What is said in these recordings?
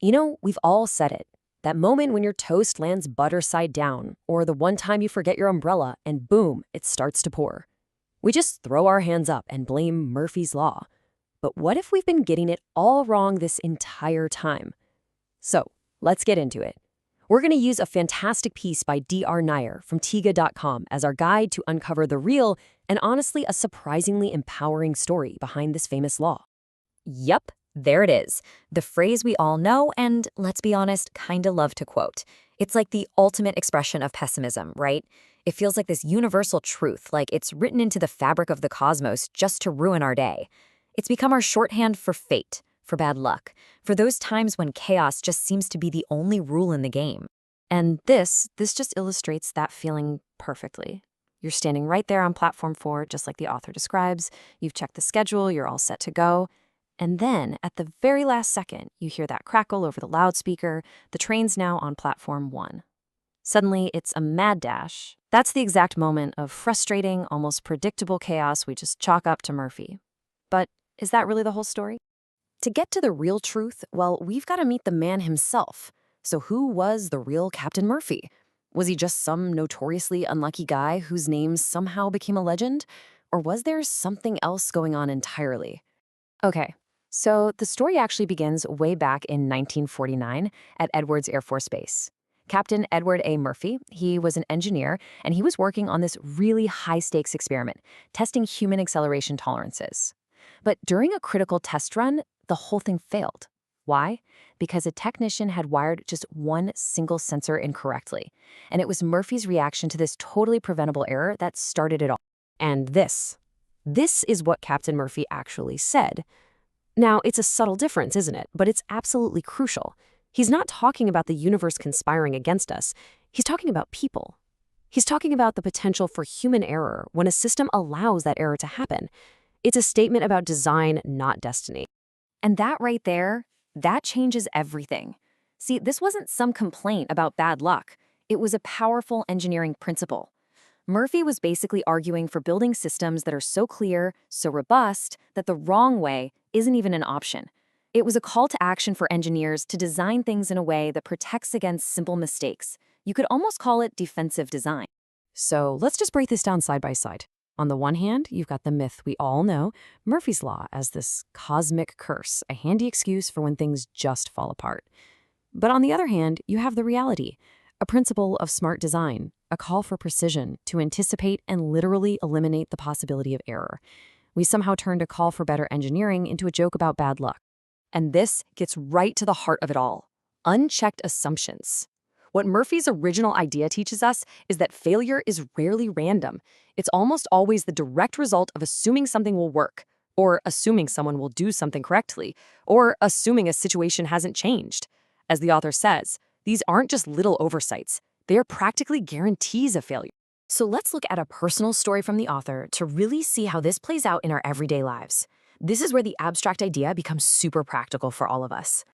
We've all said it. That moment when your toast lands butter side down, or the one time you forget your umbrella and boom, it starts to pour. We just throw our hands up and blame Murphy's Law. But what if we've been getting it all wrong this entire time? So, let's get into it. We're going to use a fantastic piece by D.R. Nair from Tiga.com as our guide to uncover the real and honestly a surprisingly empowering story behind this famous law. Yup, there it is. The phrase we all know and, let's be honest, kinda love to quote. It's like the ultimate expression of pessimism, right? It feels like this universal truth, like it's written into the fabric of the cosmos just to ruin our day. It's become our shorthand for fate, for bad luck, for those times when chaos just seems to be the only rule in the game. And this just illustrates that feeling perfectly. You're standing right there on platform 4, just like the author describes. You've checked the schedule, you're all set to go. And then, at the very last second, you hear that crackle over the loudspeaker. The train's now on platform 1. Suddenly, it's a mad dash. That's the exact moment of frustrating, almost predictable chaos we just chalk up to Murphy. But is that really the whole story? To get to the real truth, well, we've got to meet the man himself. So who was the real Captain Murphy? Was he just some notoriously unlucky guy whose name somehow became a legend? Or was there something else going on entirely? Okay, so the story actually begins way back in 1949 at Edwards Air Force Base. Captain Edward A. Murphy, he was an engineer, and he was working on this really high-stakes experiment, testing human acceleration tolerances. But during a critical test run, the whole thing failed. Why? Because a technician had wired just one single sensor incorrectly. And it was Murphy's reaction to this totally preventable error that started it all. And this is what Captain Murphy actually said. Now, it's a subtle difference, isn't it? But it's absolutely crucial. He's not talking about the universe conspiring against us. He's talking about people. He's talking about the potential for human error when a system allows that error to happen. It's a statement about design, not destiny. And that right there, that changes everything. See, this wasn't some complaint about bad luck. It was a powerful engineering principle. Murphy was basically arguing for building systems that are so clear, so robust, that the wrong way isn't even an option. It was a call to action for engineers to design things in a way that protects against simple mistakes. You could almost call it defensive design. So let's just break this down side by side. On the one hand, you've got the myth we all know, Murphy's Law, as this cosmic curse, a handy excuse for when things just fall apart. But on the other hand, you have the reality, a principle of smart design, a call for precision to anticipate and literally eliminate the possibility of error. We somehow turned a call for better engineering into a joke about bad luck. And this gets right to the heart of it all. Unchecked assumptions. What Murphy's original idea teaches us is that failure is rarely random. It's almost always the direct result of assuming something will work, or assuming someone will do something correctly, or assuming a situation hasn't changed. As the author says, these aren't just little oversights. They are practically guarantees of failure. So let's look at a personal story from the author to really see how this plays out in our everyday lives. This is where the abstract idea becomes super practical for all of us.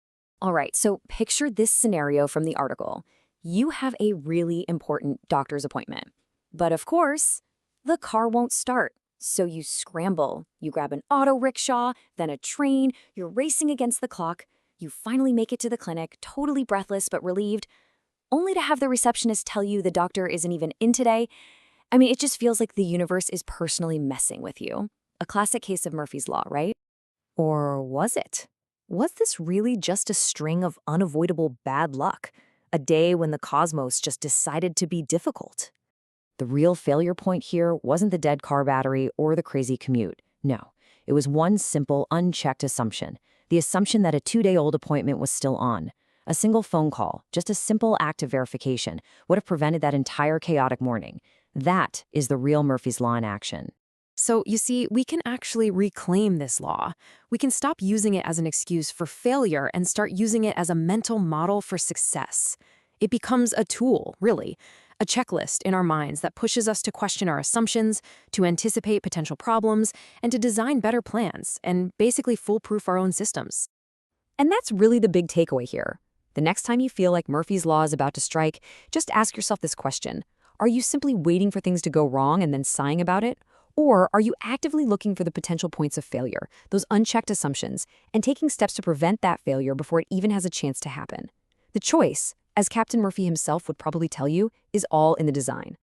All right, so picture this scenario from the article. You have a really important doctor's appointment. But of course, the car won't start. So you scramble. You grab an auto rickshaw, then a train. You're racing against the clock. You finally make it to the clinic, totally breathless but relieved, only to have the receptionist tell you the doctor isn't even in today. I mean, it just feels like the universe is personally messing with you. A classic case of Murphy's Law, right? Or was it? Was this really just a string of unavoidable bad luck? A day when the cosmos just decided to be difficult? The real failure point here wasn't the dead car battery or the crazy commute. No, it was one simple, unchecked assumption. The assumption that a 2-day-old appointment was still on. A single phone call, just a simple act of verification, would have prevented that entire chaotic morning. That is the real Murphy's Law in action. So, you see, we can actually reclaim this law. We can stop using it as an excuse for failure and start using it as a mental model for success. It becomes a tool, really, a checklist in our minds that pushes us to question our assumptions, to anticipate potential problems, and to design better plans and basically foolproof our own systems. And that's really the big takeaway here. The next time you feel like Murphy's Law is about to strike, just ask yourself this question. Are you simply waiting for things to go wrong and then sighing about it? Or are you actively looking for the potential points of failure, those unchecked assumptions, and taking steps to prevent that failure before it even has a chance to happen? The choice, as Captain Murphy himself would probably tell you, is all in the design.